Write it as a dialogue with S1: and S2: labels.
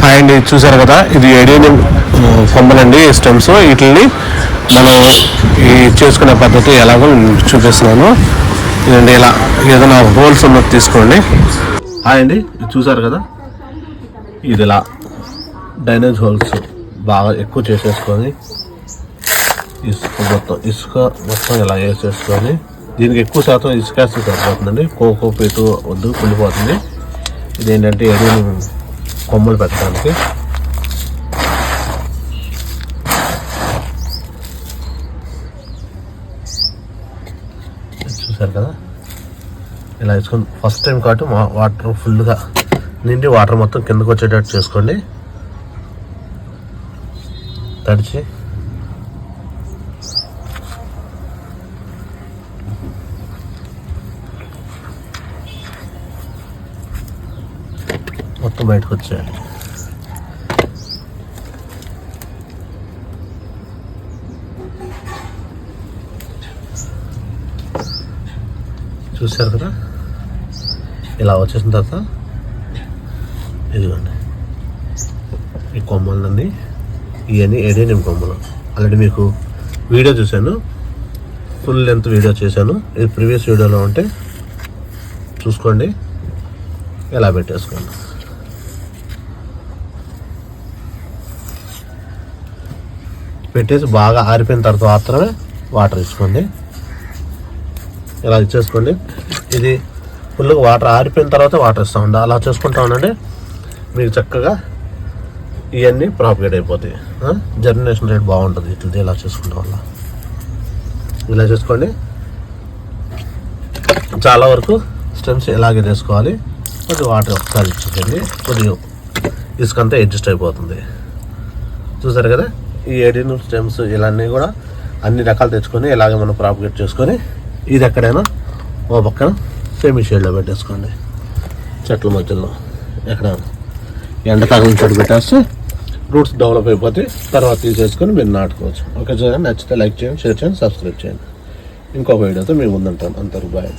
S1: Hi అండి, చూసారు కదా, ఇది ఏడేనియం కొమ్మలండి, స్టెమ్స్. వీటిని మనం ఈ చేసుకునే పద్ధతి ఎలాగో చూపిస్తున్నాను. ఇదండి, ఇలా ఏదైనా హోల్స్ ఉన్నది తీసుకోండి. హాయ్ అండి, ఇది చూసారు కదా, ఇది ఇలా డ్రైనేజ్ హోల్స్ బాగా ఎక్కువ చేసేసుకొని ఇసుక మొత్తం ఇలా వేసేసుకొని, దీనికి ఎక్కువ శాతం ఇసుక వేస్తే సరిపోతుందండి. కోకో పీటు వద్దు, కుళ్ళిపోతుంది. ఇదేంటంటే ఏడేనియం కొమ్మలు పెట్టడానికి. చూసారు కదా, ఇలా వేసుకొని ఫస్ట్ టైం కాబట్టి వాటర్ ఫుల్గా నిండి వాటర్ మొత్తం కిందకు వచ్చేటట్టు చేసుకోండి. తడిచి మొత్తం బయటకు వచ్చేయాలి. చూసారు కదా, ఇలా వచ్చేసిన తర్వాత ఇదిగోండి ఈ కొమ్మలన్నీ, ఇవన్నీ ఏడేనియం కొమ్మలు. ఆల్రెడీ మీకు వీడియో చూశాను, ఫుల్ లెంత్ వీడియో చేశాను. ఇది ప్రీవియస్ వీడియోలో ఉంటే చూసుకోండి. ఎలా పెట్టేసుకోండి. పెట్టేసి బాగా ఆరిపోయిన తర్వాత మాత్రమే వాటర్ ఇచ్చుకోండి. ఇలా ఇచ్చేసుకోండి. ఇది ఫుల్గా వాటర్ ఆరిపోయిన తర్వాత వాటర్ ఇస్తామండి. అలా చేసుకుంటా ఉండండి, మీకు చక్కగా ఇవన్నీ ప్రాపగేట్ అయిపోతాయి. జర్మినేషన్ రేట్ బాగుంటుంది ఇట్లా ఇలా చేసుకుంటాం వల్ల. ఇలా చేసుకోండి. చాలా వరకు స్టెమ్స్ ఇలాగే చేసుకోవాలి. కొద్దిగా వాటర్ ఒకసారి ఇచ్చేయండి, కొద్దిగా ఇసుకంతా అడ్జస్ట్ అయిపోతుంది. చూసారు కదా, ఈ ఏడేనియం స్టెమ్స్ ఇలాన్నీ కూడా అన్ని రకాలు తెచ్చుకొని ఇలాగే మనం ప్రాపగేట్ చేసుకొని, ఇది ఎక్కడైనా ఓ పక్కన సెమీ షేడ్లో పెట్టేసుకోండి. చెట్ల మధ్యలో ఎక్కడైనా ఎండ తగిలిన చోటు పెట్టేస్తే రూట్స్ డెవలప్ అయిపోతే తర్వాత తీసేసుకొని మీరు నాటుకోవచ్చు. ఓకే, నచ్చితే లైక్ చేయండి, షేర్ చేయండి, సబ్స్క్రైబ్ చేయండి. ఇంకొక వీడియోతో మేము ముందుంటాం. అంతవరకు బాయ్.